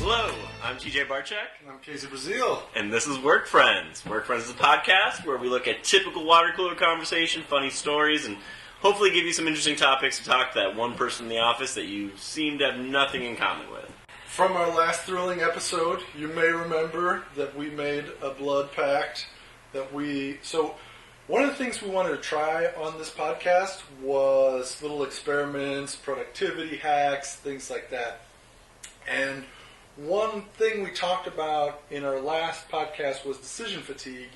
Hello, I'm TJ Barczyk. And I'm Casey Brazil. And this is Work Friends. Work Friends is a podcast where we look at typical water cooler conversation, funny stories, and hopefully give you some interesting topics to talk to that one person in the office that you seem to have nothing in common with. From our last thrilling episode, you may remember that we made a blood pact So one of the things we wanted to try on this podcast was little experiments, productivity hacks, things like that. And one thing we talked about in our last podcast was decision fatigue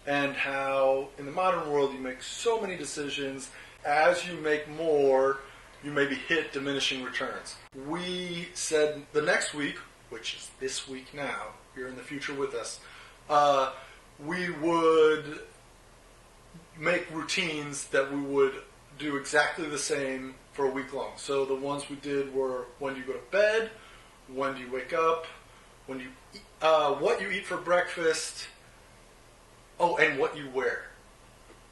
and how in the modern world you make so many decisions. As you make more, you maybe hit diminishing returns. We said the next week, which is this week now, you're in the future with us, we would make routines that we would do exactly the same for a week long. So the ones we did were: when do you go to bed, when do you wake up, when do you eat, what you eat for breakfast, and what you wear.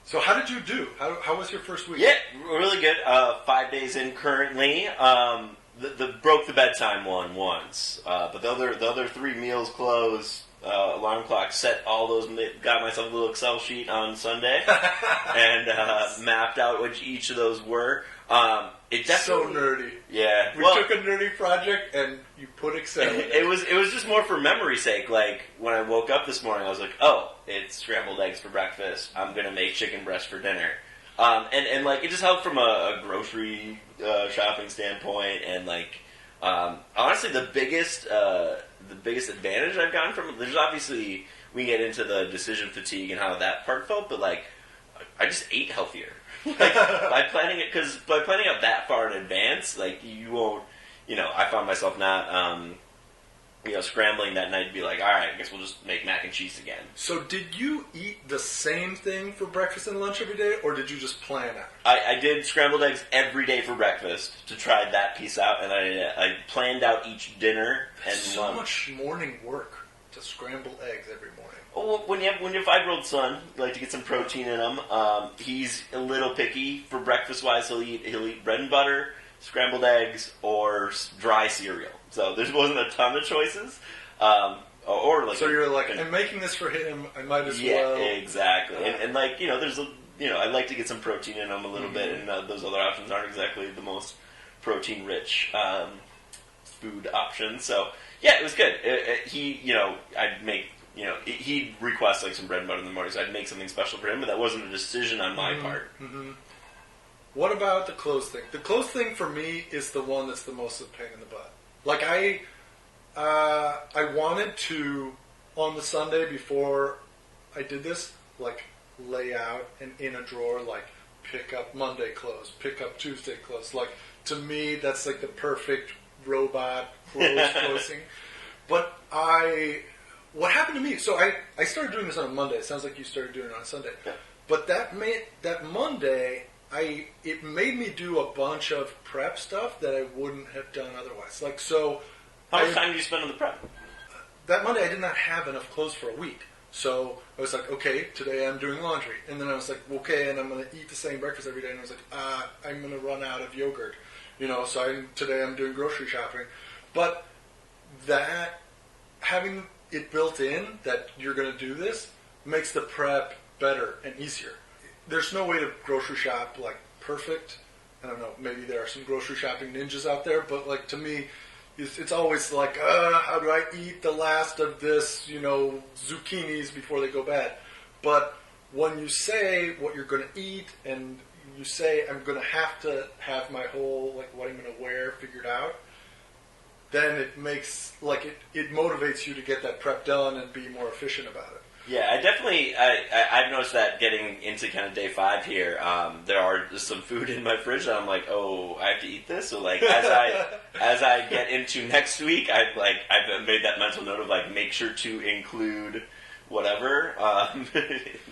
So how did you do? How was your first week? Yeah, really good. 5 days in currently. The broke the bedtime one once, but the other 3 meals closed. Alarm clock set all those. Got myself a little Excel sheet on Sunday and mapped out which each of those were. It definitely, so nerdy. Yeah, we took a nerdy project and you put Excel in it. It was just more for memory's sake. Like when I woke up this morning, I was like, oh, it's scrambled eggs for breakfast. I'm gonna make chicken breast for dinner. And like it just helped from a grocery shopping standpoint, and like honestly the biggest advantage I've gotten from it, there's obviously we can get into the decision fatigue and how that part felt, but like I just ate healthier. Like by planning out that far in advance, like you won't, I found myself not scrambling that night to be like, all right, I guess we'll just make mac and cheese again. So did you eat the same thing for breakfast and lunch every day, or did you just plan out? I did scrambled eggs every day for breakfast to try that piece out, and I planned out each dinner and so lunch. Much morning work to scramble eggs every morning. Well, when you have a 5-year-old son, you like to get some protein in him. He's a little picky for breakfast wise. He'll eat bread and butter, scrambled eggs, or dry cereal. So there wasn't a ton of choices. So you're like, I'm making this for him. I might as well. Yeah, exactly. And like there's I like to get some protein in him a little bit, and those other options aren't exactly the most protein rich food options. So yeah, it was good. I'd make. He'd request like some bread and butter in the morning, so I'd make something special for him, but that wasn't a decision on my part. Mm-hmm. What about the clothes thing? The clothes thing for me is the one that's the most of a pain in the butt. Like I wanted to, on the Sunday before I did this, like lay out and in a drawer, like pick up Monday clothes, pick up Tuesday clothes. Like to me, that's like the perfect robot clothes closing. But what happened to me? So I started doing this on a Monday. It sounds like you started doing it on a Sunday. Yeah. But that Monday, it made me do a bunch of prep stuff that I wouldn't have done otherwise. Like so. How much time did you spend on the prep? That Monday, I did not have enough clothes for a week. So I was like, okay, today I'm doing laundry. And then I was like, okay, and I'm going to eat the same breakfast every day. And I was like, I'm going to run out of yogurt. So today I'm doing grocery shopping. But that, having it built in that you're going to do this, makes the prep better and easier. There's no way to grocery shop like perfect. I don't know, maybe there are some grocery shopping ninjas out there, but like to me, it's always like, how do I eat the last of this, zucchinis before they go bad? But when you say what you're going to eat and you say I'm going to have my whole, like what I'm going to wear figured out, then it makes, like it motivates you to get that prep done and be more efficient about it. Yeah, I've noticed that getting into kind of day 5 here, there are just some food in my fridge that I'm like, oh, I have to eat this. So like as I get into next week, I've made that mental note of like make sure to include whatever,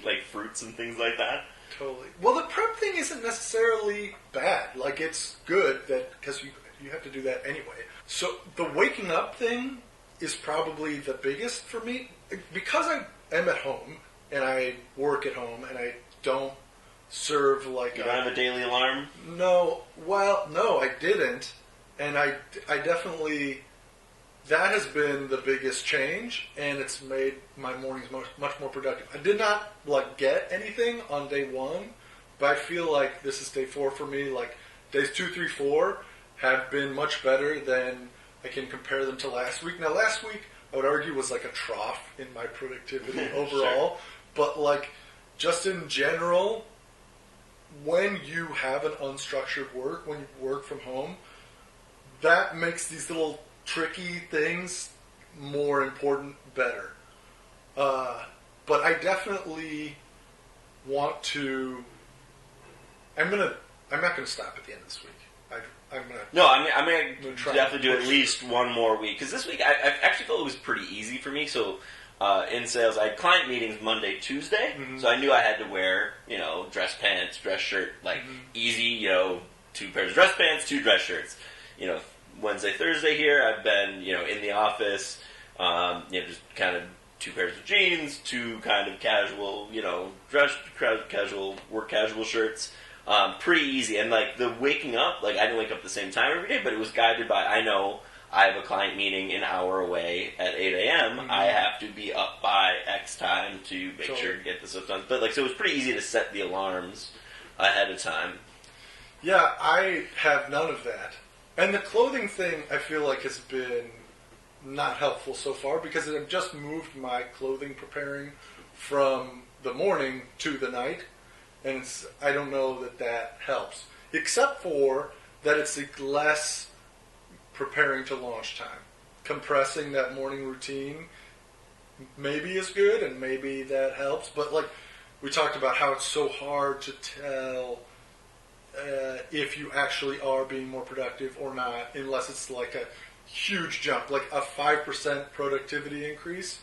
like fruits and things like that. Totally. Well, the prep thing isn't necessarily bad. Like it's good because you have to do that anyway. So the waking up thing is probably the biggest for me because I'm at home and I work at home and I don't serve like you don't have a daily alarm? No, I didn't, and I definitely that has been the biggest change, and it's made my mornings much more productive. I did not get anything on day 1, but I feel like this is day 4 for me. Like days 2, 3, 4 have been much better than I can compare them to last week. Now last week I would argue was like a trough in my productivity overall, but just in general, when you have an unstructured work, when you work from home, that makes these little tricky things more important, better. But I definitely want to. I'm not going to stop at the end of this week. I'm going to definitely do at least one more week, because this week I actually felt it was pretty easy for me. So in sales, I had client meetings Monday, Tuesday, so I knew I had to wear dress pants, dress shirt, easy, 2 pairs of dress pants, 2 dress shirts. Wednesday, Thursday here, I've been in the office, just kind of 2 pairs of jeans, 2 kind of casual, dress casual, work casual shirts. Pretty easy. And the waking up, I didn't wake up at the same time every day, but it was guided by, I know I have a client meeting an hour away at 8 a.m. I have to be up by X time to make sure to get this stuff done. But so it was pretty easy to set the alarms ahead of time. Yeah, I have none of that. And the clothing thing, I feel like, has been not helpful so far, because I've just moved my clothing preparing from the morning to the night, and I don't know that helps. Except for that it's less preparing to launch time. Compressing that morning routine maybe is good, and maybe that helps, but we talked about how it's so hard to tell if you actually are being more productive or not, unless it's a huge jump, a 5% productivity increase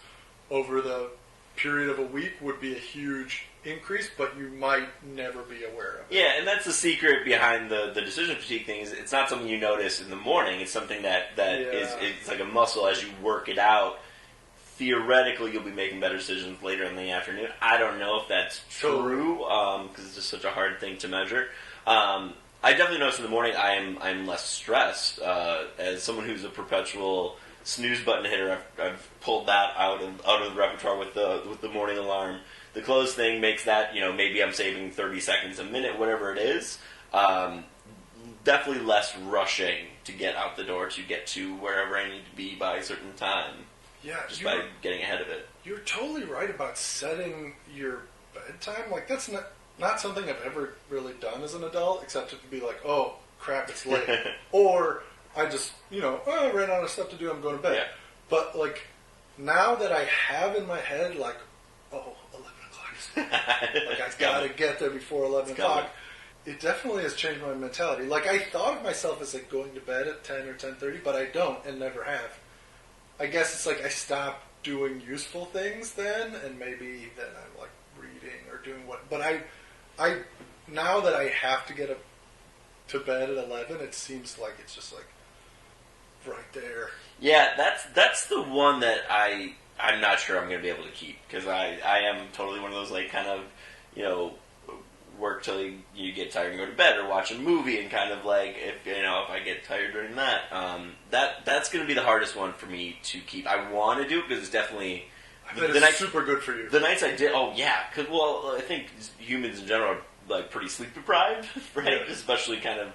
over the period of a week would be a huge increase, but you might never be aware of it. Yeah, and that's the secret behind the decision fatigue thing. Is it's not something you notice in the morning. It's something that is it's like a muscle. As you work it out, theoretically you'll be making better decisions later in the afternoon. I don't know if that's true, because it's just such a hard thing to measure. I definitely notice in the morning I'm less stressed. As someone who's a perpetual snooze button hitter, I've pulled that out of the repertoire with the morning alarm. The clothes thing makes that, maybe I'm saving 30 seconds a minute, whatever it is. Definitely less rushing to get out the door to get to wherever I need to be by a certain time. Yeah, just by getting ahead of it. You're totally right about setting your bedtime. That's not something I've ever really done as an adult, except to be oh, crap, it's late. Or I just, I ran out of stuff to do, I'm going to bed. Yeah. But, now that I have in my head, 11 o'clock is I've got to get there before 11 o'clock. It definitely has changed my mentality. I thought of myself as, going to bed at 10 or 10:30, but I don't and never have. I guess it's I stopped doing useful things then, and maybe then I'm, reading or doing what... But I now that I have to get to bed at 11, it seems like it's just right there. Yeah, that's the one that I'm not sure I'm going to be able to keep, because I am totally one of those kind of work till you get tired and go to bed, or watch a movie and kind of if I get tired during that, that's going to be the hardest one for me to keep. I want to do it because it's definitely... It's super good for you. The nights I did, because I think humans in general are pretty sleep deprived, right? Yeah. Especially kind of,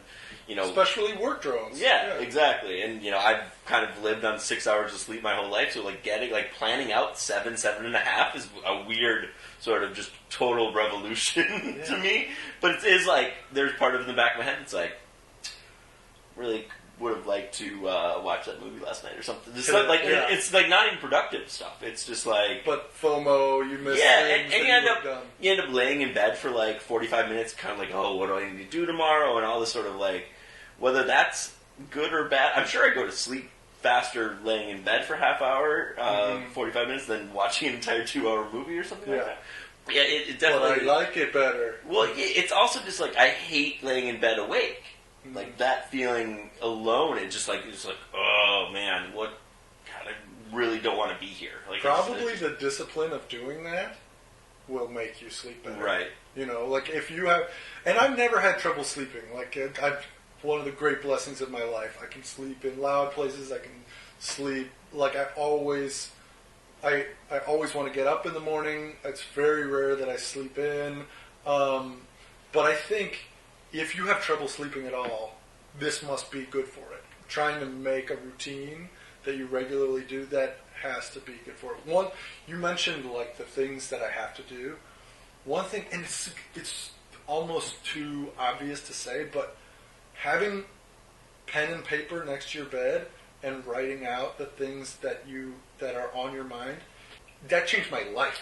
especially work drones. Yeah, exactly. And I've kind of lived on 6 hours of sleep my whole life, so planning out 7.5 is a weird sort of just total revolution to me. But it is there's part of it in the back of my head that's really would have liked to watch that movie last night or something. Just it's not even productive stuff. It's just But FOMO, you miss things and you end up laying in bed for 45 minutes, kind of oh, what do I need to do tomorrow, and all this sort of whether that's good or bad. I'm sure I go to sleep faster laying in bed for half hour, 45 minutes, than watching an entire 2-hour movie or something like that. Yeah, it definitely... But I like it better. Well, it's also just I hate laying in bed awake. That feeling alone, it's just oh man, what? God, I really don't want to be here. Probably the discipline of doing that will make you sleep better. Right. If you have, and I've never had trouble sleeping. I've one of the great blessings of my life. I can sleep in loud places. I can sleep. Like I always want to get up in the morning. It's very rare that I sleep in. But I think if you have trouble sleeping at all, this must be good for it. Trying to make a routine that you regularly do, that has to be good for it. One, you mentioned like the things that I have to do. One thing, and it's almost too obvious to say, but having pen and paper next to your bed and writing out the things that are on your mind, that changed my life.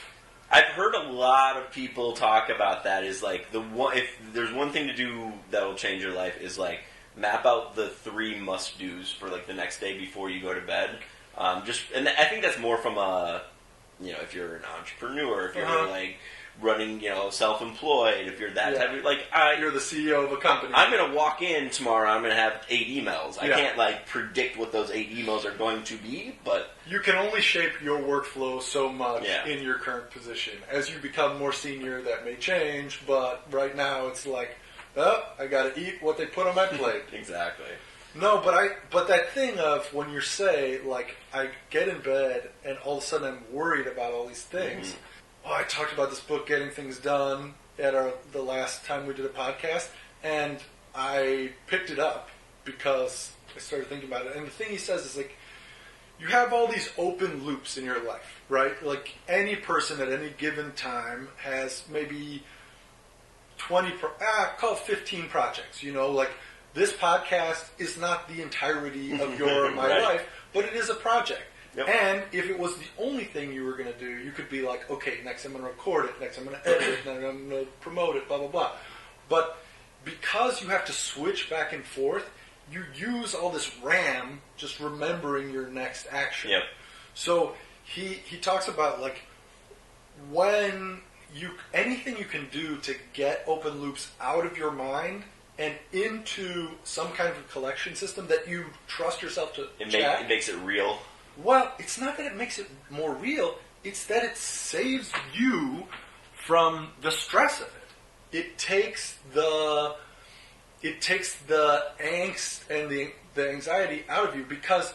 I've heard a lot of people talk about that. Is like if there's one thing to do that will change your life is like map out the 3 must-dos for like the next day before you go to bed. And I think that's more from if you're an entrepreneur, if you're like running, self-employed, if you're that type of, like, you're the CEO of a company. I'm going to walk in tomorrow, I'm going to have 8 emails. I Yeah. can't, like, predict what those 8 emails are going to be, but... You can only shape your workflow so much Yeah. in your current position. As you become more senior, that may change, but right now it's like, I got to eat what they put on my plate. Exactly. No, but that thing of when you say, like, I get in bed and all of a sudden I'm worried about all these things. Mm-hmm. Oh, I talked about this book, Getting Things Done, at the last time we did a podcast, and I picked it up because I started thinking about it. And the thing he says is, like, you have all these open loops in your life, right? Like, any person at any given time has maybe 20, call it 15 projects, like, this podcast is not the entirety of your or my Right. life, but it is a project. Yep. And if it was the only thing you were going to do, you could be like, okay, next I'm going to record it, next I'm going to edit it, then I'm going to promote it, blah, blah, blah. But because you have to switch back and forth, you use all this RAM just remembering your next action. Yep. So he talks about, like, when anything you can do to get open loops out of your mind and into some kind of collection system that you trust yourself to check. It makes it real. Well, it's not that it makes it more real. It's that it saves you from the stress of it. It takes the angst and the anxiety out of you, because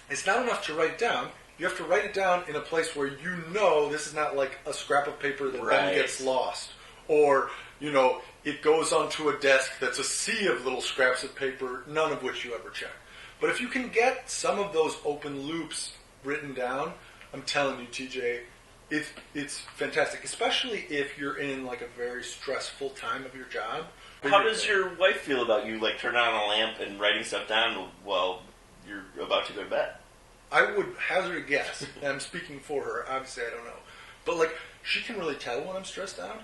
it's not enough to write it down. You have to write it down in a place where you know this is not like a scrap of paper that Right. then gets lost. Or, it goes onto a desk that's a sea of little scraps of paper, none of which you ever check. But if you can get some of those open loops written down, I'm telling you, TJ, it's fantastic. Especially if you're in like a very stressful time of your job. How does your wife feel about you, like, turning on a lamp and writing stuff down while you're about to go to bed? I would hazard a guess, and I'm speaking for her, obviously I don't know. But like, she can really tell when I'm stressed out.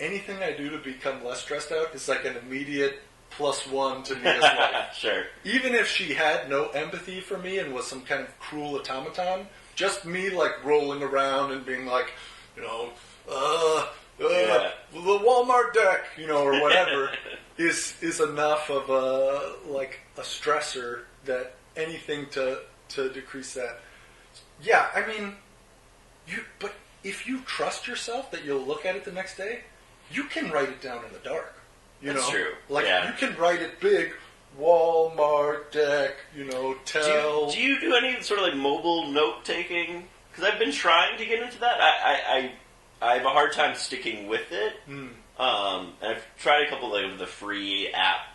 Anything I do to become less stressed out is like an immediate +1 to me as life. Sure. Even if she had no empathy for me and was some kind of cruel automaton, just me like rolling around and being like, the Walmart deck, or whatever, is enough of a stressor that anything to decrease that. Yeah, I mean, but if you trust yourself that you'll look at it the next day, you can write it down in the dark. That's true. Like, Yeah. you can write it big, Walmart deck, tell. Do you do any sort of like mobile note taking? Because I've been trying to get into that. I have a hard time sticking with it. And I've tried a couple of the free app,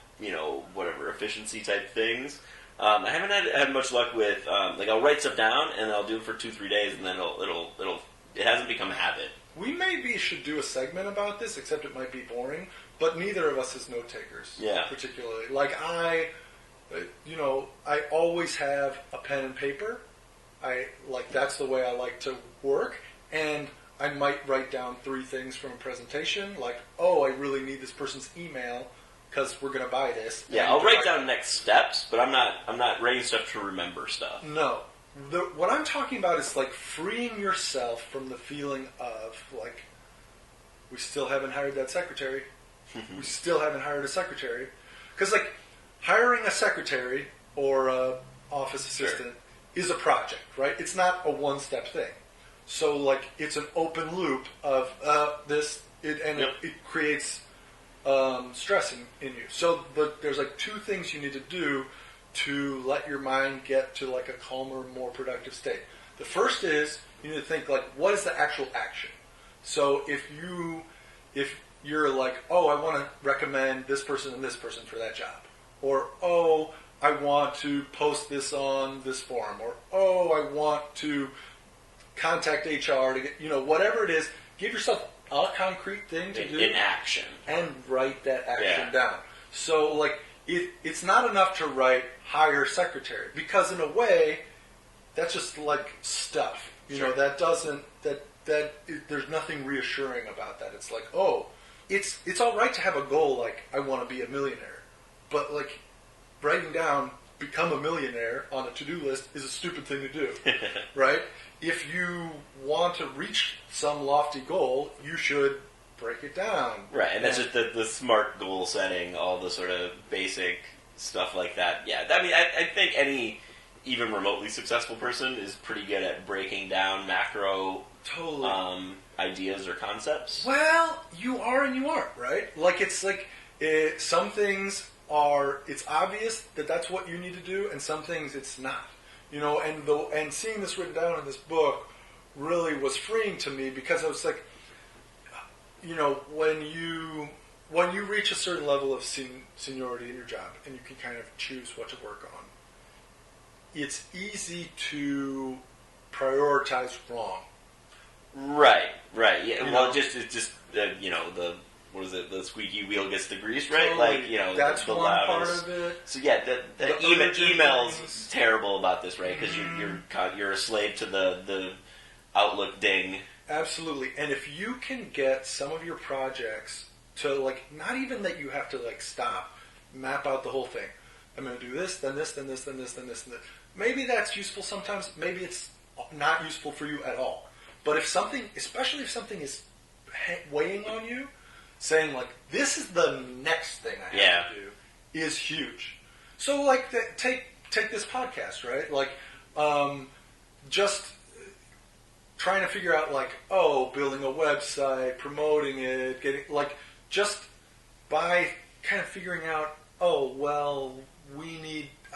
whatever efficiency type things. I haven't had much luck with I'll write stuff down and I'll do it for 2-3 days and then it hasn't become a habit. We maybe should do a segment about this, except it might be boring. But neither of us is note takers, Yeah. particularly. Like I always have a pen and paper. That's the way I like to work, and I might write down 3 things from a presentation, like, oh, I really need this person's email because we're going to buy this. Yeah, And I'll write down next steps, but I'm not writing stuff to remember stuff. No. What I'm talking about is like freeing yourself from the feeling of like, we still haven't hired that secretary. We still haven't hired a secretary. Because like, hiring a secretary or a office assistant is a project, right? It's not a one-step thing. So like, it's an open loop of it creates stress in you. So there's like 2 things you need to do to let your mind get to like a calmer, more productive state. The first is you need to think like, what is the actual action? So if you're like, oh, I want to recommend this person and this person for that job, or oh, I want to post this on this forum, or oh, I want to contact HR to get, whatever it is, give yourself a concrete thing to do in action and write that action down. So like it's not enough to write hire secretary, because in a way that's just like stuff. That doesn't that there's nothing reassuring about that. It's like, oh, it's all right to have a goal like I want to be a millionaire, but like writing down become a millionaire on a to-do list is a stupid thing to do, right? If you want to reach some lofty goal, you should break it down. Right, and that's just the smart goal setting, all the sort of basic stuff like that. Yeah, I mean, I think any even remotely successful person is pretty good at breaking down macro ideas or concepts. Well, you are and you aren't, right? Like, it's like some things are, it's obvious that that's what you need to do, and some things it's not. And seeing this written down in this book really was freeing to me, because I was like, when you reach a certain level of seniority in your job and you can kind of choose what to work on, it's easy to prioritize wrong. Right. Yeah. Well, it's just what is it? The squeaky wheel gets the grease, right? Totally. Like, that's the one loudest. part of it. So yeah, the email's things. terrible about this, right? Because you're a slave to the Outlook ding. Absolutely. And if you can get some of your projects to, like, not even that you have to, like, stop, map out the whole thing. I'm going to do this, then this, then this, then this, then this, and this. Maybe that's useful sometimes. Maybe it's not useful for you at all. But if something, especially if something is weighing on you, saying, like, this is the next thing I have to do, is huge. So, like, take this podcast, right? Like, just trying to figure out, like, building a website, promoting it, just by kind of figuring out,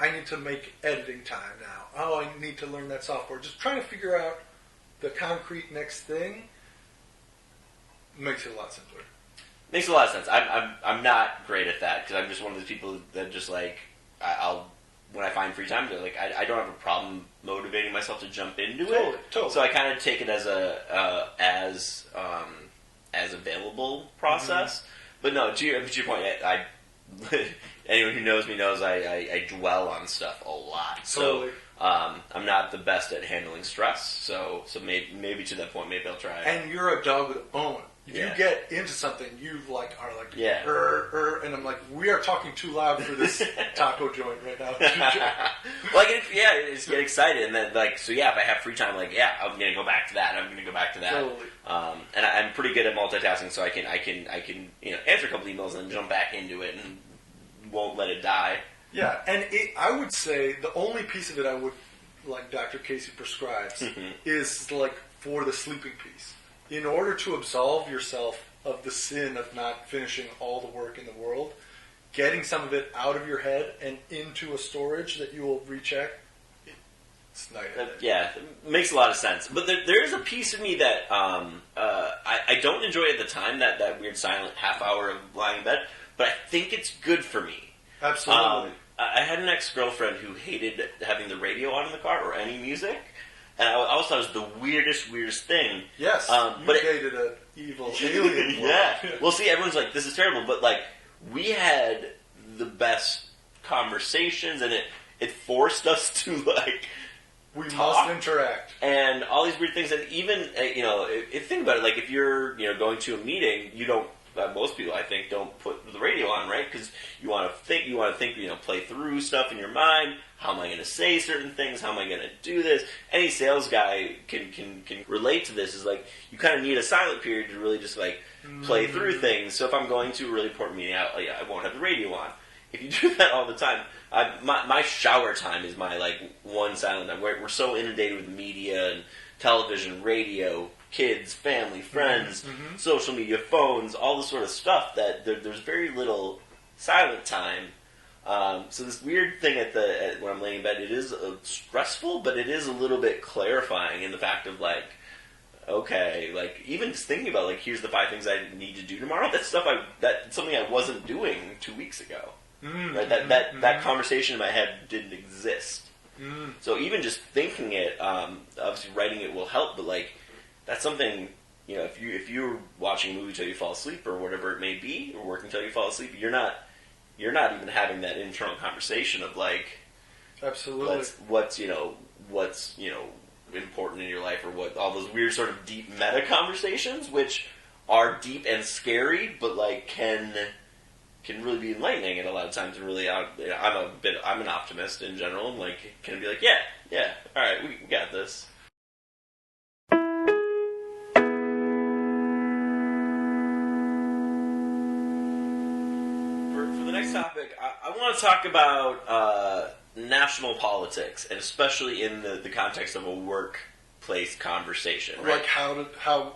I need to make editing time now. Oh, I need to learn that software. Just trying to figure out the concrete next thing makes it a lot simpler. Makes a lot of sense. I'm not great at that, because I'm just one of those people that just, like, I'll when I find free time, like, I don't have a problem motivating myself to jump into it. Totally. So I kind of take it as as available process. Mm-hmm. But no, to your point, anyone who knows me knows I dwell on stuff a lot. Totally. So I'm not the best at handling stress. So maybe to that point, maybe I'll try it. And you're a dog with a bone. If you get into something, you are like, and I'm like, we are talking too loud for this taco joint right now. Just get excited, and then if I have free time, I'm gonna go back to that. I'm gonna go back to that. Totally. And I'm pretty good at multitasking, so I can answer a couple emails and then jump back into it and won't let it die. Yeah, and I would say the only piece of it I would, like Dr. Casey prescribes, is like for the sleeping piece. In order to absolve yourself of the sin of not finishing all the work in the world, getting some of it out of your head and into a storage that you will recheck, it's night and day. Yeah, it makes a lot of sense. But there is a piece of me that I don't enjoy at the time, that weird silent half hour of lying in bed, but I think it's good for me. Absolutely. I had an ex-girlfriend who hated having the radio on in the car or any music. And I always thought it was the weirdest thing. Yes, you dated an evil alien. Yeah. Well, see, everyone's like, this is terrible, but we had the best conversations, and it forced us to we talk, must interact, and all these weird things. And even if think about it, if you're going to a meeting, you don't. Most people, I think, don't put the radio on, right? Because you want to think, play through stuff in your mind. How am I going to say certain things? How am I going to do this? Any sales guy can relate to this. Is you kind of need a silent period to really just play through things. So if I'm going to a really important meeting, I won't have the radio on. If you do that all the time, my shower time is my one silent time. We're so inundated with media and television, radio, kids, family, friends, social media, phones, all this sort of stuff that there's very little silent time. So this weird thing when I'm laying in bed, it is stressful, but it is a little bit clarifying in the fact of like, okay, like even just thinking about like, here's the 5 things I need to do tomorrow. That's something I wasn't doing 2 weeks ago. Right? That conversation in my head didn't exist. So even just thinking it, obviously writing it will help, but like that's something, if you're watching a movie till you fall asleep or whatever it may be, or working till you fall asleep, you're not even having that internal conversation of like, absolutely, what's important in your life, or what all those weird sort of deep meta conversations, which are deep and scary, but like can really be enlightening at a lot of times. And really, I'm an optimist in general, and like can be like, yeah, all right, we got this. For the next topic, I want to talk about national politics, and especially in the context of a workplace conversation. Right? Like how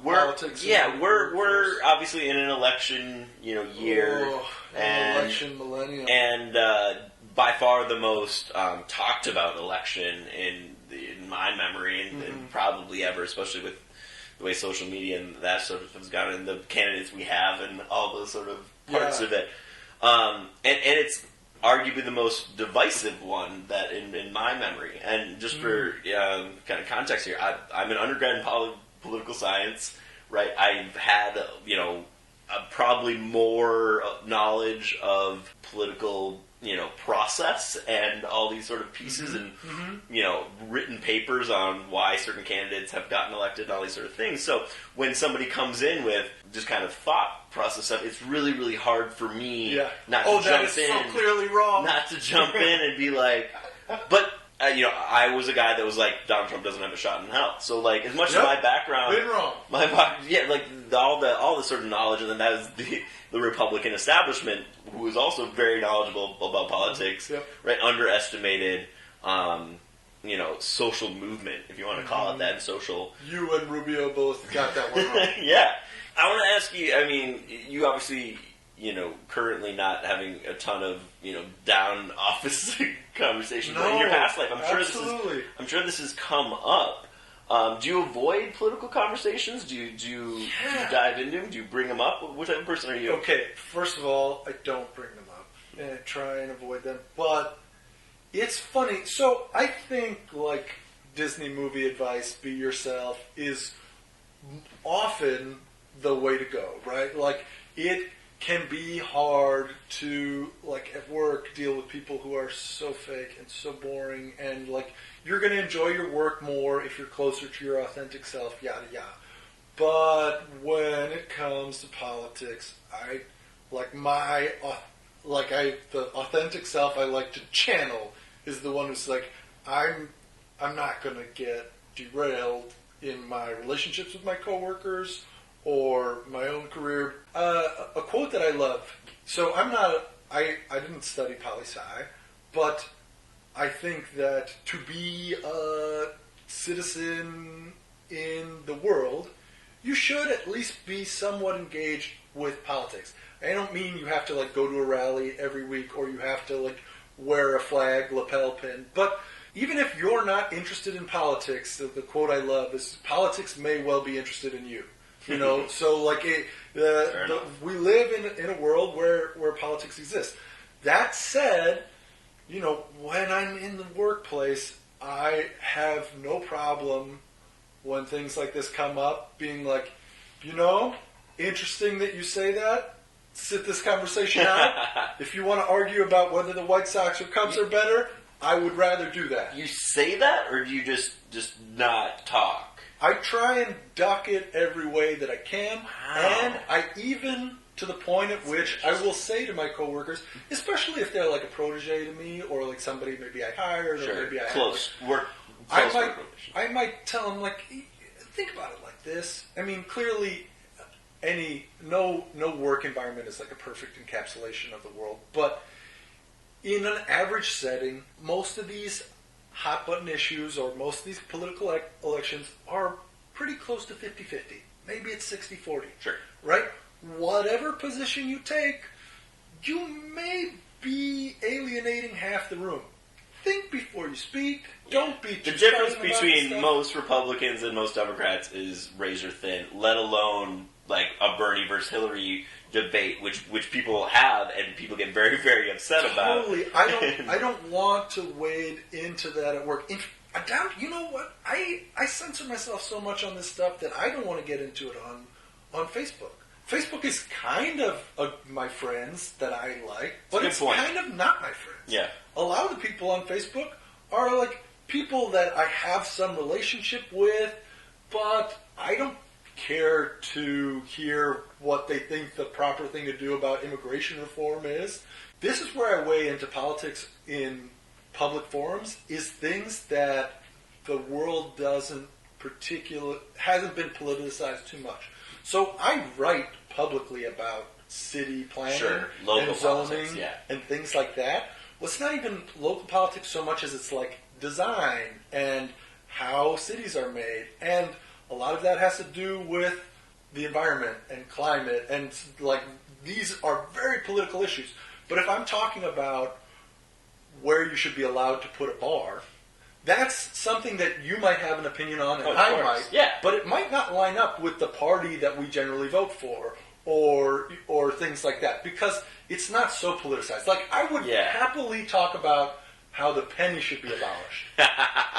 politics. Yeah, we're obviously in an election, year, an election millennium, and by far the most talked about election in my memory, and probably ever, especially with the way social media and that sort of has gone, and the candidates we have, and all those sort of parts of it. And it's arguably the most divisive one that in my memory. And just for kind of context here, I'm an undergrad in political science, right? I've had, probably more knowledge of political, process and all these sort of pieces and, written papers on why certain candidates have gotten elected and all these sort of things. So when somebody comes in with just kind of thought process stuff, it's really, really hard for me not to jump in. That is so clearly wrong. Not to jump in and be like, but I was a guy that was like, Donald Trump doesn't have a shot in hell. So like, as much as my background, been wrong. All the sort of knowledge, and then that is the Republican establishment, who is also very knowledgeable about politics, right? Underestimated, social movement, if you want to call it that, and social. You and Rubio both got that one wrong. Yeah, I want to ask you. I mean, you obviously, currently not having a ton of, down office conversations, but in your past life, I'm sure this has come up. Do you avoid political conversations? Do you dive into them? Do you bring them up? What type of person are you? Okay, first of all, I don't bring them up. And I try and avoid them. But it's funny. So I think, like, Disney movie advice, be yourself, is often the way to go, right? Like, it can be hard to, like, at work, deal with people who are so fake and so boring, and, like, you're going to enjoy your work more if you're closer to your authentic self, yada, yada. But when it comes to politics, the authentic self I like to channel is the one who's like, I'm not going to get derailed in my relationships with my coworkers or my own career. A quote that I love. So I didn't study poli-sci, but I think that to be a citizen in the world, you should at least be somewhat engaged with politics. I don't mean you have to like go to a rally every week or you have to like wear a flag lapel pin, but even if you're not interested in politics, the quote I love is, politics may well be interested in you. So like we live in a world where politics exists. That said, when I'm in the workplace, I have no problem when things like this come up, being like, interesting that you say that. Sit this conversation out. If you want to argue about whether the White Sox or Cubs are better, I would rather do that. You say that, or do you just not talk? I try and duck it every way that I can, and I even, to the point at which I will say to my coworkers, especially if they're like a protege to me, or like somebody maybe I hired, or maybe I might tell them, like, think about it like this. I mean, clearly, no work environment is like a perfect encapsulation of the world, but in an average setting, most of these hot button issues or most of these political elections are pretty close to 50-50. Maybe it's 60-40. Sure. Right? Whatever position you take, you may be alienating half the room. Think before you speak. Don't be too The difference stubborn about between stuff. most Republicans and most Democrats is razor thin, let alone like a Bernie versus Hillary debate, which people have and people get very, very upset about. Totally. I don't want to wade into that at work. You know what? I censor myself so much on this stuff that I don't want to get into it on Facebook. Facebook is kind of my friends that I like, but it's kind of not my friends. Yeah. A lot of the people on Facebook are like people that I have some relationship with, but I don't care to hear what they think the proper thing to do about immigration reform is. This is where I weigh into politics in public forums, is things that the world hasn't been politicized too much. So I write publicly about city planning local and zoning politics, and things like that. Well, it's not even local politics so much as it's like design and how cities are made. And a lot of that has to do with the environment and climate. And like these are very political issues. But if I'm talking about where you should be allowed to put a bar, that's something that you might have an opinion on and I might. Yeah. But it might not line up with the party that we generally vote for or things like that, because it's not so politicized. Like, I would happily talk about how the penny should be abolished,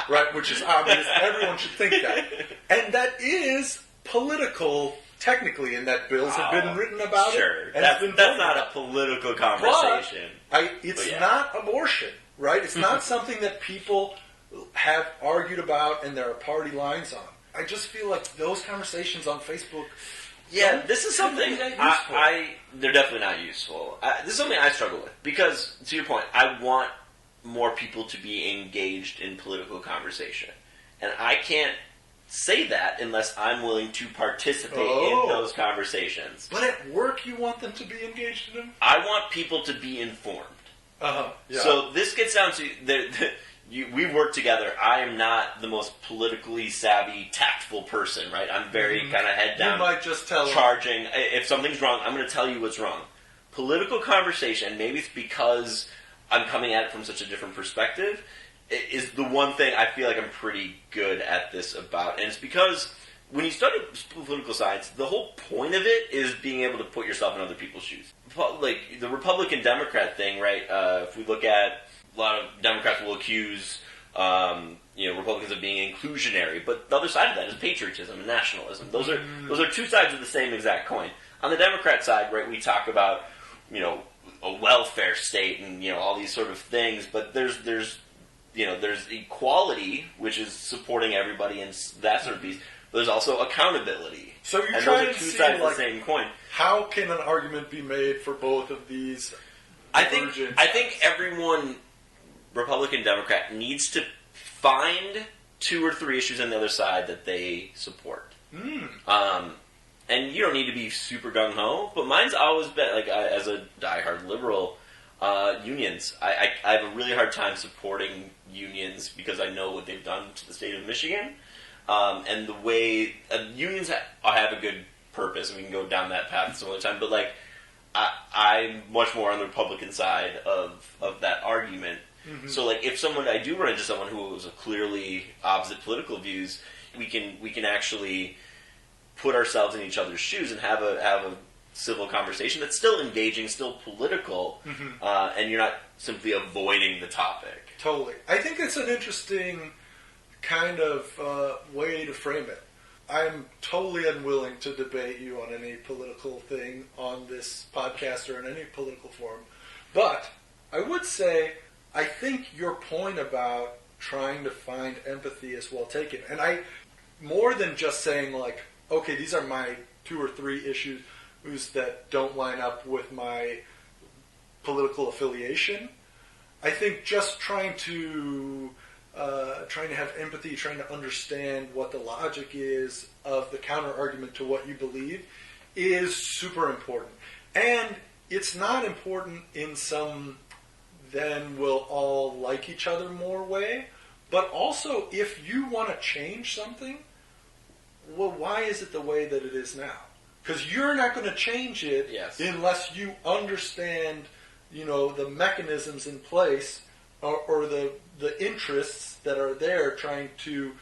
right? Which is obvious. Everyone should think that. And that is political, technically, and that bills have been written about it. And that's not a political conversation. It's not abortion, right? It's not something that people have argued about and there are party lines on. I just feel like those conversations on Facebook... Yeah, this is something they're definitely not useful. This is something I struggle with because, to your point, I want more people to be engaged in political conversation, and I can't say that unless I'm willing to participate in those conversations. But at work, you want them to be engaged in them? I want people to be informed. Yeah. So this gets down to we work together. I am not the most politically savvy, tactful person, right? I'm very kind of head down. You might just tell charging. If something's wrong, I'm going to tell you what's wrong. Political conversation, maybe it's because I'm coming at it from such a different perspective, is the one thing I feel like I'm pretty good at this about. And it's because when you study political science, the whole point of it is being able to put yourself in other people's shoes. Like the Republican-Democrat thing, right? If we look at a lot of Democrats will accuse Republicans of being inclusionary, but the other side of that is patriotism and nationalism. Those are two sides of the same exact coin. On the Democrat side, right, we talk about a welfare state and all these sort of things, but there's equality, which is supporting everybody and that sort of piece. But there's also accountability. So you're and trying those are to two see sides of the same coin. How can an argument be made for both of these? I think everyone, Republican, Democrat, needs to find 2 or 3 issues on the other side that they support. And you don't need to be super gung-ho, but mine's always been, like, as a diehard liberal, unions. I have a really hard time supporting unions because I know what they've done to the state of Michigan. And the way unions have a good purpose, and we can go down that path some other time, but, like, I'm much more on the Republican side of that argument. So, like, if I do run into someone who has a clearly opposite political views, we can actually put ourselves in each other's shoes and have a civil conversation that's still engaging, still political, and you're not simply avoiding the topic. Totally. I think it's an interesting kind of way to frame it. I'm totally unwilling to debate you on any political thing on this podcast or in any political forum. But I would say I think your point about trying to find empathy is well taken. And I, more than just saying like, okay, these are my 2 or 3 issues that don't line up with my political affiliation, I think just trying to have empathy, trying to understand what the logic is of the counter-argument to what you believe is super important. And it's not important in some then we'll all like each other more way, but also if you want to change something, well, why is it the way that it is now? Because you're not going to change it unless you understand, the mechanisms in place or the interests that are there trying to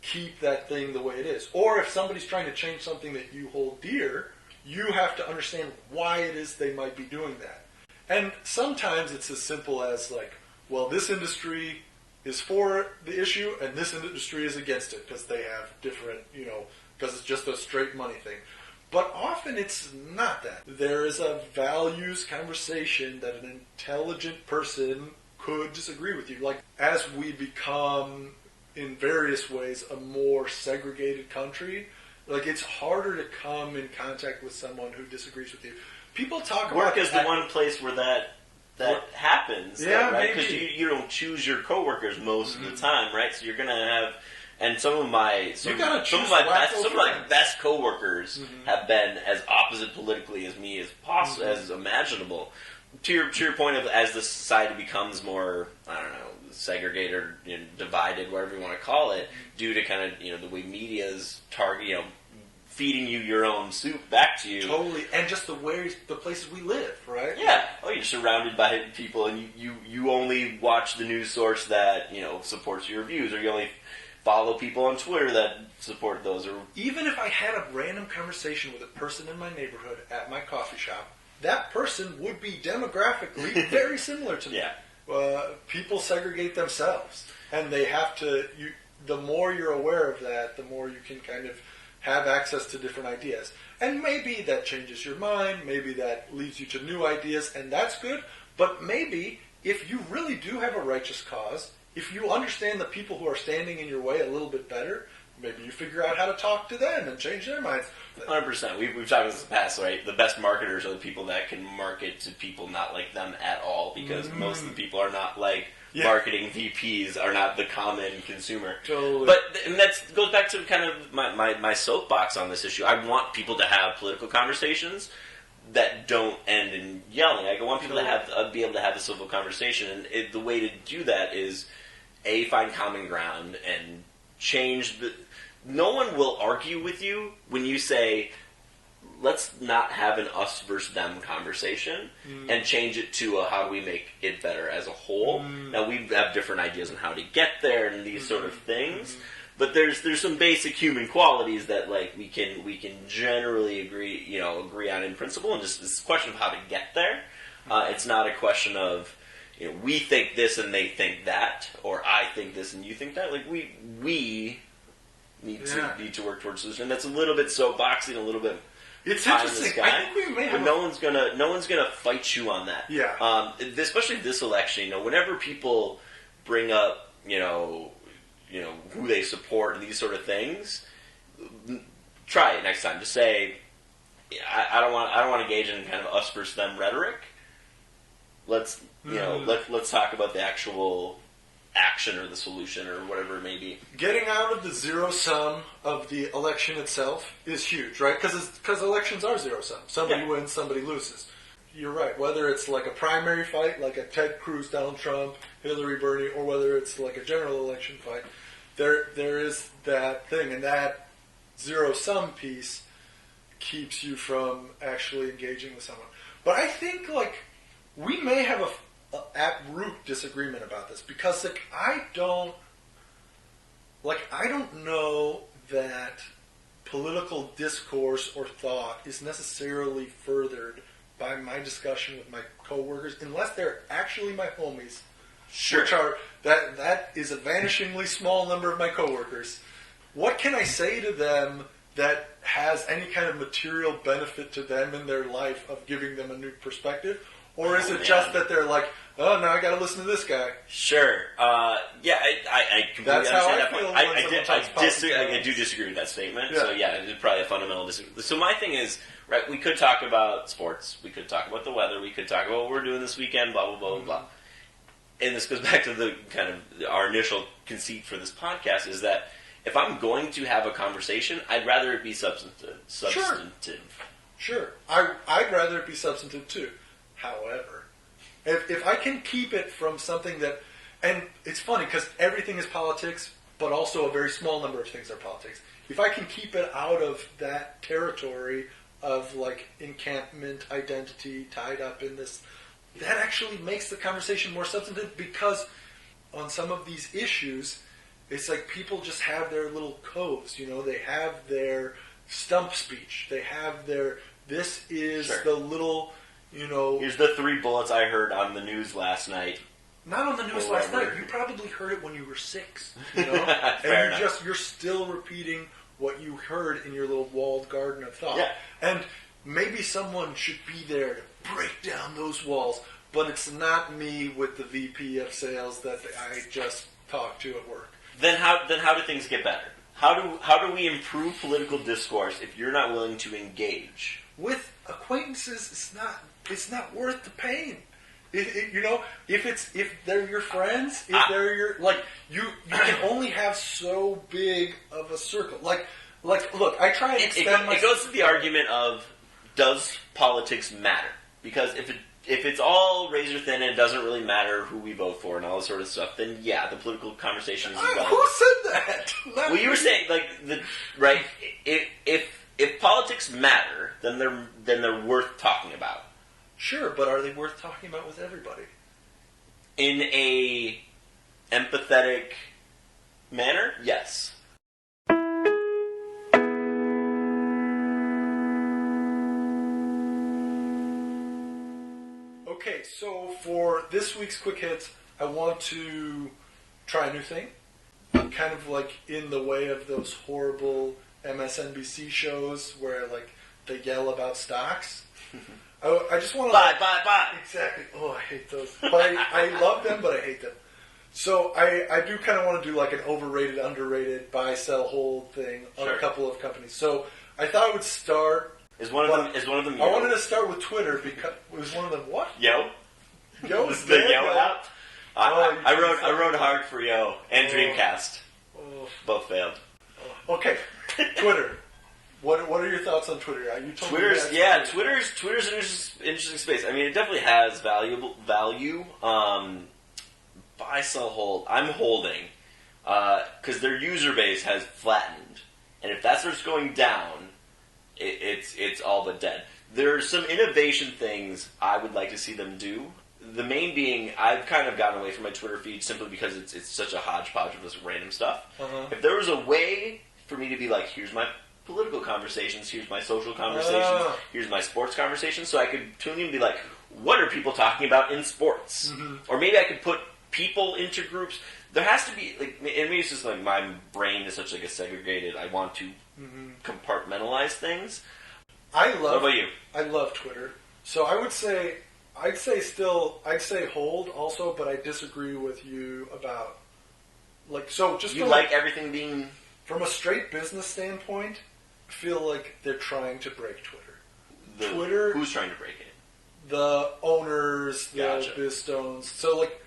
keep that thing the way it is. Or if somebody's trying to change something that you hold dear, you have to understand why it is they might be doing that. And sometimes it's as simple as like, well, this industry is for the issue and this industry is against it because they have different, because it's just a straight money thing. But often it's not that. There is a values conversation that an intelligent person could disagree with you. Like, as we become, in various ways, a more segregated country, like, it's harder to come in contact with someone who disagrees with you. People talk about... Work is the one place where that happens, yeah, right? Because maybe. you don't choose your coworkers most of the time, right? So you're going to have... And some of my best coworkers have been as opposite politically as me as possible, as imaginable. To your point of as the society becomes more, I don't know, segregated, divided, whatever you want to call it, due to kind of the way media's target, feeding you your own soup back to you. Totally, and just the places we live, right? Yeah. Oh, you're surrounded by people, and you only watch the news source that supports your views, or you only follow people on Twitter that support those. Or even if I had a random conversation with a person in my neighborhood at my coffee shop, that person would be demographically very similar to me. Yeah. People segregate themselves, and they have to. The more you're aware of that, the more you can kind of have access to different ideas. And maybe that changes your mind. Maybe that leads you to new ideas, and that's good. But maybe if you really do have a righteous cause, if you understand the people who are standing in your way a little bit better, maybe you figure out how to talk to them and change their minds. 100%. We've talked about this in the past, right? The best marketers are the people that can market to people not like them at all, because most of the people are not like marketing VPs, are not the common consumer. Totally. But that goes back to kind of my soapbox on this issue. I want people to have political conversations that don't end in yelling. I want people to be able to have a civil conversation, and the way to do that is find common ground and change the... No one will argue with you when you say, let's not have an us versus them conversation and change it to how do we make it better as a whole. Now, we have different ideas on how to get there and these sort of things, but there's some basic human qualities that we can generally agree on in principle, and just it's a question of how to get there. It's not a question of we think this and they think that, or I think this and you think that. We need to work towards a solution. And that's a little bit soapboxy and a little bit. It's interesting. I think we may have. No one's gonna fight you on that. Yeah. Especially this election. Whenever people bring up who they support and these sort of things, try it next time. Just say, I don't want to engage in kind of us versus them rhetoric. Let's let's talk about the actual action or the solution or whatever it may be. Getting out of the zero sum of the election itself is huge, right? Because elections are zero sum. Somebody wins, somebody loses. You're right. Whether it's like a primary fight, like a Ted Cruz, Donald Trump, Hillary, Bernie, or whether it's like a general election fight, there is that thing, and that zero sum piece keeps you from actually engaging with someone. But I think we may have a at root disagreement about this, because I don't know that political discourse or thought is necessarily furthered by my discussion with my coworkers unless they're actually my homies. Sure. Which are that is a vanishingly small number of my coworkers. What can I say to them that has any kind of material benefit to them in their life of giving them a new perspective? Or is it just that they're like, oh, now I got to listen to this guy? Sure. I completely understand that point. I do disagree with that statement. Yeah. So, it's probably a fundamental disagreement. So my thing is, right, we could talk about sports. We could talk about the weather. We could talk about what we're doing this weekend, blah, blah, blah, blah, blah. And this goes back to the kind of our initial conceit for this podcast is that if I'm going to have a conversation, I'd rather it be substantive. Sure. I'd rather it be substantive, too. However, if I can keep it from something that, and it's funny because everything is politics, but also a very small number of things are politics. If I can keep it out of that territory of encampment identity tied up in this, that actually makes the conversation more substantive, because on some of these issues, it's like people just have their little codes. You know, they have their stump speech. They have their, this is Sure. the little, you know. Here's the 3 bullets I heard on the news last night. Not on the news Or last whatever. night. You probably heard it when you were 6. You know, Fair and enough. you're still repeating what you heard in your little walled garden of thought. Yeah. And maybe someone should be there to break down those walls, but it's not me with the VP of sales that I just talked to at work. Then how do things get better? How do we improve political discourse if you're not willing to engage? With acquaintances, it's not worth the pain. You know, if they're your friends, if they're your, like, you can only have so big of a circle. Like look, I try and extend It goes to the argument of, does politics matter? Because if it's all razor thin and it doesn't really matter who we vote for and all this sort of stuff, then yeah, the political conversation is irrelevant. Who said that? Well, you were saying, like, right? If politics matter, then they're worth talking about. Sure, but are they worth talking about with everybody? In a empathetic manner, yes. Okay, so for this week's Quick Hits, I want to try a new thing. Kind of like in the way of those horrible MSNBC shows where, like, they yell about stocks. I just want to... Buy. Exactly. Oh, I hate those. But I love them, but I hate them. So I do kind of want to do like an overrated, underrated, buy, sell, hold thing on Sure. a couple of companies. So I thought I would start... Is one of them? I wanted to start with Twitter because... Was one of them what? Yo. Yo's The there, Yo app. Oh, I wrote hard for Yo and Oh. Dreamcast. Oh, Both failed. okay, Twitter. What are your thoughts on Twitter? You told me Twitter's that. Twitter's an interesting space. I mean, it definitely has value. Buy, sell, hold. I'm holding because their user base has flattened, and if that starts going down, it's all but dead. There are some innovation things I would like to see them do. The main being, I've kind of gotten away from my Twitter feed simply because it's such a hodgepodge of this random stuff. Uh-huh. If there was a way for me to be like, here's my political conversations, here's my social conversations, here's my sports conversations, so I could tune in and be like, what are people talking about in sports? Mm-hmm. Or maybe I could put people into groups. There has to be, like, and maybe it's just like my brain is such like a segregated, I want to compartmentalize things. What about you? I love Twitter. So I would say, I'd say hold also, but I disagree with you about, like, so just You from, like everything being... from a straight business standpoint, I feel like they're trying to break Twitter. Twitter- Who's trying to break it? The owners, the Gotcha. BizStones. So, like,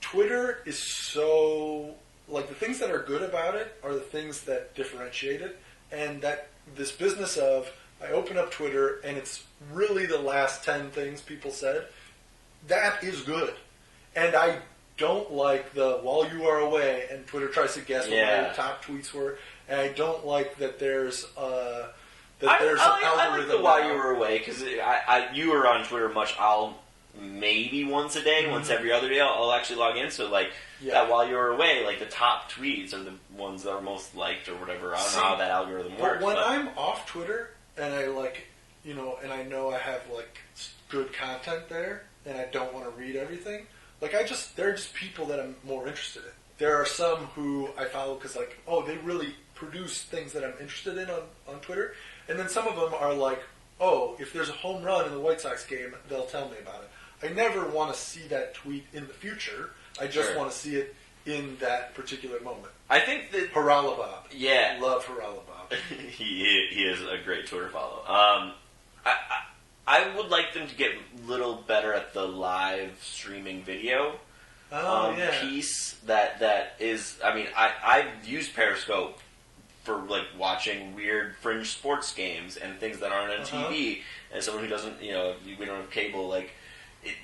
Twitter is so, like, the things that are good about it are the things that differentiate it, and that this business of, I open up Twitter and it's really the last 10 things people said, that is good. And I don't like the, while you are away, and Twitter tries to guess what Yeah. my top tweets were, and I don't like that there's an I algorithm. like the while now. you were away, because you were on Twitter much. I'll maybe once a day, once every other day, I'll actually log in. So, like, Yeah. that while you were away, like, the top tweets are the ones that are most liked or whatever. I don't know how that algorithm works. But when I'm off Twitter and I, like, you know, and I know I have, like, good content there and I don't want to read everything, like, there are just people that I'm more interested in. There are some who I follow because, like, oh, they really produce things that I'm interested in on Twitter. And then some of them are like, oh, if there's a home run in the White Sox game, they'll tell me about it. I never want to see that tweet in the future. I just Sure. want to see it in that particular moment. I think that... Harala Bob. Yeah. Love Harala Bob. he is a great Twitter follow. I would like them to get a little better at the live streaming video piece that is. I mean, I've used Periscope for, like, watching weird fringe sports games and things that aren't on TV. And someone who doesn't, you know, we don't have cable, like,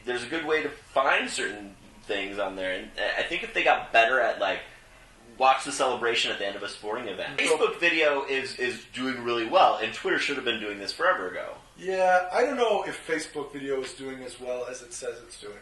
there's a good way to find certain things on there. And I think if they got better at, like, watch the celebration at the end of a sporting event. Facebook video is doing really well, and Twitter should have been doing this forever ago. Yeah, I don't know if Facebook video is doing as well as it says it's doing.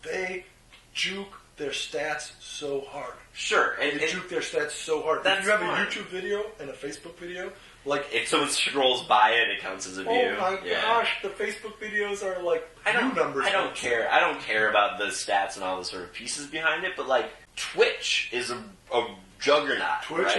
They juke their stats so hard. Sure, They juke their stats so hard. If you have fine. a YouTube video and a Facebook video, like if someone scrolls by it, it counts as a view. oh my gosh, the Facebook videos are like view numbers. I don't care. I don't care about the stats and all the sort of pieces behind it, but like Twitch is a juggernaut. Twitch right?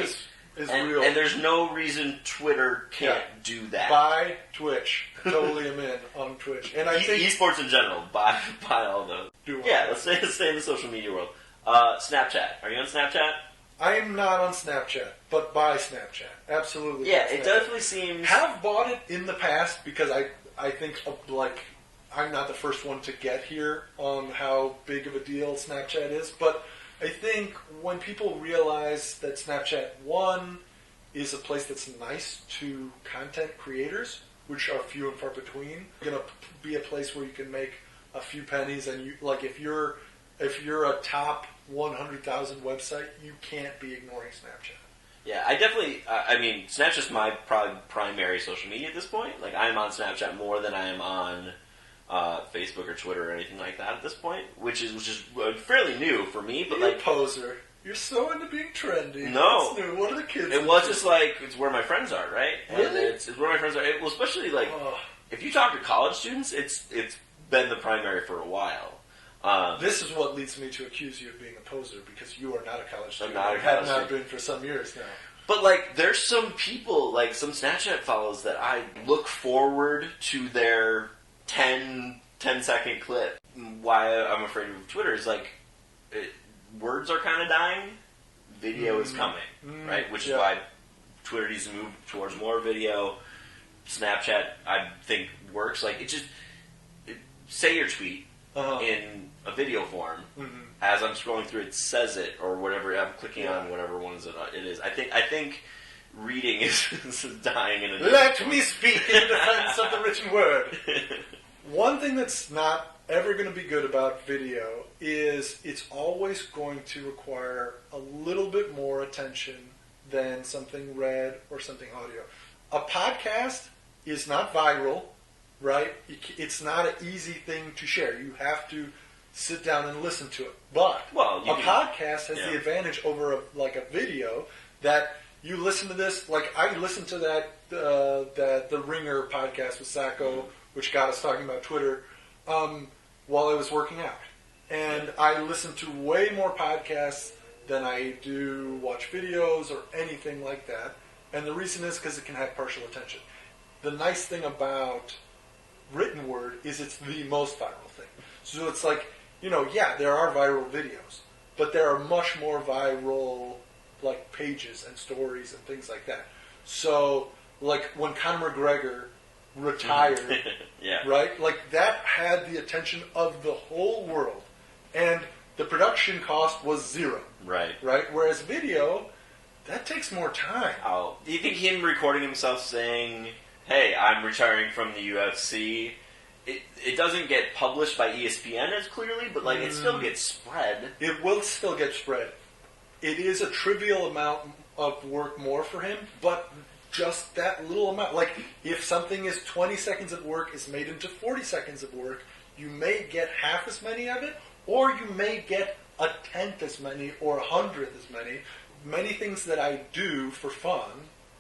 is and, real. and there's no reason Twitter can't do that. Buy Twitch. Totally am in on Twitch. And I think esports in general, buy all those. Let's stay in the social media world. Snapchat. Are you on Snapchat? I am not on Snapchat, but buy Snapchat. Absolutely. Yeah, buy it Snapchat. definitely seems... Have bought it in the past because I think like I'm not the first one to get here on how big of a deal Snapchat is, but I think when people realize that Snapchat, one, is a place that's nice to content creators, which are few and far between, going to be a place where you can make a few pennies, and you like if you're a top 100,000 website, you can't be ignoring Snapchat. Yeah, I definitely. I mean, Snapchat's my primary social media at this point. Like, I'm on Snapchat more than I am on Facebook or Twitter or anything like that at this point, which is fairly new for me. But You're like, a poser. You're so into being trendy. No. What's new? What are the kids? it was just like it's where my friends are, right? Really? And it's where my friends are. Well, especially like Oh. if you talk to college students, it's been the primary for a while. This is what leads me to accuse you of being a poser, because you are not a college student. not a You have college not student. been for some years now. But like, there's some people, like some Snapchat follows that I look forward to their 10-second clip. Why I'm afraid of Twitter is like, words are kind of dying, video is coming, right? Which is why Twitter needs to move towards more video. Snapchat, I think, works. Like, say your tweet in a video form. As I'm scrolling through, it says it, or whatever. I'm clicking on whatever ones it is. I think reading is dying in a Let me speak in defense of the written word. One thing that's not ever going to be good about video is it's always going to require a little bit more attention than something read or something audio. A podcast is not viral, right? It's not an easy thing to share. You have to sit down and listen to it. But podcast has the advantage over a video that you listen to this. Like, I listened to that the Ringer podcast with Sacco, which got us talking about Twitter, while I was working out. And I listen to way more podcasts than I do watch videos or anything like that. And the reason is because it can have partial attention. The nice thing about written word is it's the most viral thing. So it's like, there are viral videos, but there are much more viral like pages and stories and things like that. So like when Conor McGregor retired, right? Like that had the attention of the whole world, and the production cost was zero. Right. Whereas video, that takes more time. Oh, do you think him recording himself saying, "Hey, I'm retiring from the UFC"? It doesn't get published by ESPN as clearly, but like it still gets spread. It will still get spread. It is a trivial amount of work more for him, but just that little amount. Like, if something is 20 seconds of work is made into 40 seconds of work, you may get half as many of it, or you may get a tenth as many, or 100th as many. Many things that I do for fun,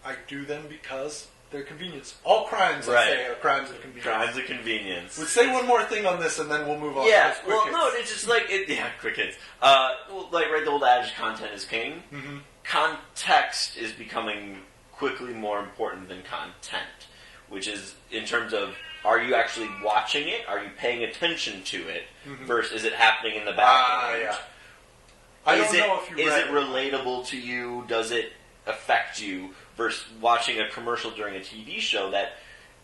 I do them because they're convenience. All crimes, I say, are crimes of convenience. Crimes of convenience. We'll say one more thing on this, and then we'll move on. Yeah, to quick hits. it's just like quick hits. The old adage, content is king. Mm-hmm. Context is becoming quickly more important than content, which is in terms of, are you actually watching it? Are you paying attention to it? Versus, is it happening in the background? I don't know if you is read it relatable to you? Does it affect you? Versus watching a commercial during a TV show that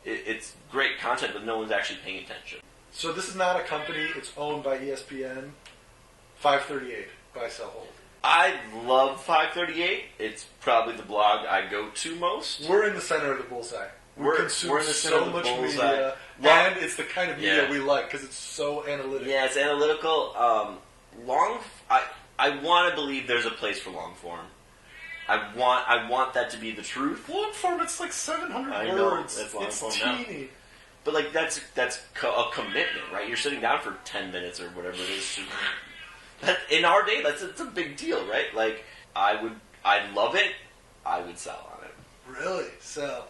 it's great content, but no one's actually paying attention. So this is not a company. It's owned by ESPN. 538 by Sell Hold. I love 538. It's probably the blog I go to most. We're in the center of the bullseye. We consume we're in the center so of the much bullseye. media, Well, and it's the kind of media we like because it's so analytical. Yeah, it's analytical. I want to believe there's a place for long form. I want that to be the truth. Long form, it's like 700 I know, words. that's long it's form now. teeny. But like that's a commitment, right? You're sitting down for 10 minutes or whatever it is. In our day, it's a big deal, right? Like, I'd love it. I would sell on it. Really? So,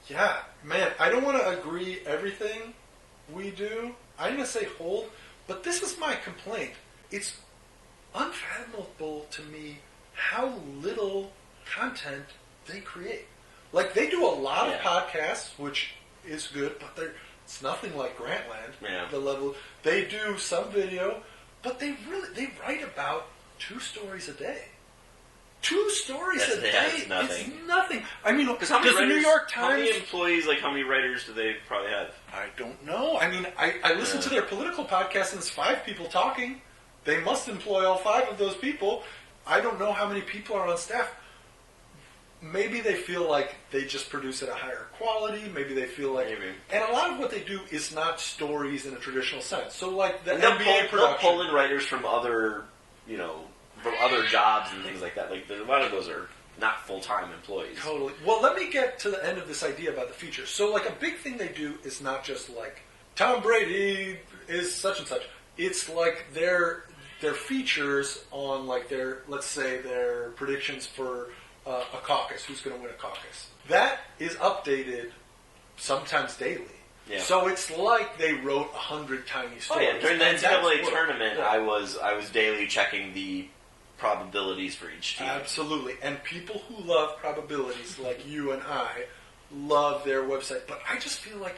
yeah, man, I don't want to agree everything we do. I'm going to say hold, but this is my complaint. It's unfathomable to me how little content they create. Like, they do a lot of podcasts, which is good, but it's nothing like Grantland. Yeah. The level they do some video, but they write about 2 stories a day. 2 stories a day. It's nothing. It's nothing. I mean, because how many does the New York Times? How many employees? Like, how many writers do they probably have? I don't know. I mean, I listen to their political podcast, and it's 5 people talking. They must employ all 5 of those people. I don't know how many people are on staff. Maybe they feel like they just produce at a higher quality. Maybe they feel like... Maybe. And a lot of what they do is not stories in a traditional sense. So, like, the they'll NBA production... They'll pull in writers from other, from other jobs and things like that. Like, a lot of those are not full-time employees. Totally. Well, let me get to the end of this idea about the features. So, like, a big thing they do is not just, like, Tom Brady is such and such. It's, like, their features on, like, let's say, their predictions for... a caucus, who's going to win a caucus. That is updated sometimes daily. Yeah. So it's like they wrote 100 tiny stories. Oh yeah, during the NCAA tournament, yeah. I was daily checking the probabilities for each team. Absolutely. And people who love probabilities, like you and I, love their website. But I just feel like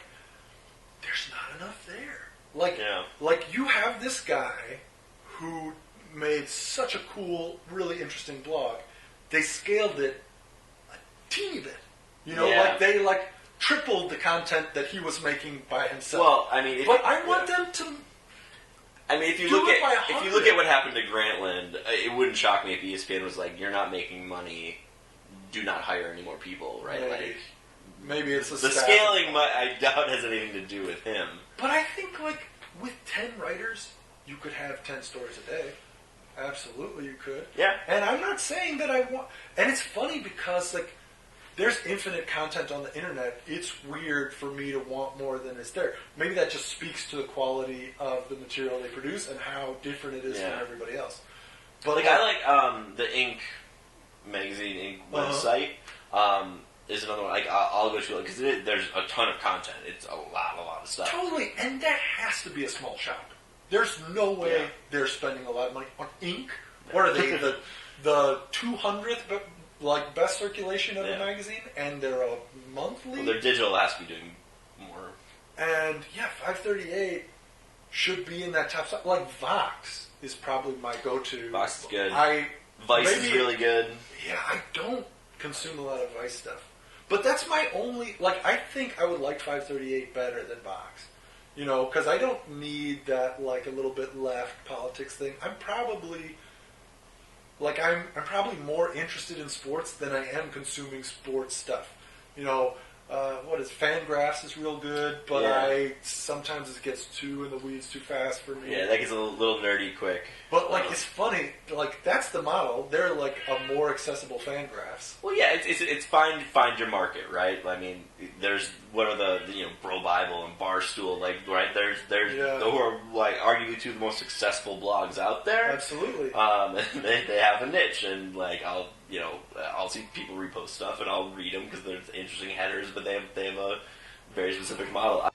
there's not enough there. Like you have this guy who made such a cool, really interesting blog. They scaled it a teeny bit. Like they tripled the content that he was making by himself. Well, I mean, I want them to. I mean, if you look at what happened to Grantland, it wouldn't shock me if ESPN was like, "You're not making money. Do not hire any more people." Right? Maybe it's the scaling. I doubt has anything to do with him. But I think with 10 writers, you could have 10 stories a day. Absolutely, you could. Yeah. And I'm not saying that I want... And it's funny because, there's infinite content on the internet. It's weird for me to want more than is there. Maybe that just speaks to the quality of the material they produce and how different it is from everybody else. But I like the Inc. magazine, Inc. website. Is another one. I'll go to it because there's a ton of content. It's a lot of stuff. Totally. And that has to be a small shop. There's no way they're spending a lot of money on ink. Or are they the 200th best circulation of the magazine, and they're a monthly? Well, their digital has to be doing more. And 538 should be in that top spot. Like Vox is probably my go-to. Vox is good. Vice is really good. Yeah, I don't consume a lot of Vice stuff. But that's my only... I think I would like 538 better than Vox. Because I don't need that, a little bit left politics thing. I'm probably, I'm probably more interested in sports than I am consuming sports stuff. Fangraphs is real good, but sometimes it gets too in the weeds too fast for me. Yeah, that gets a little nerdy quick. But, it's funny, that's the model. They're, a more accessible Fangraphs. Well, yeah, it's find your market, right? I mean, there's, what are the Bro Bible and Barstool, right? There's who are, arguably 2 of the most successful blogs out there. Absolutely. They have a niche, and, I'll see people repost stuff, and I'll read them because there's interesting headers, but they have a very specific model.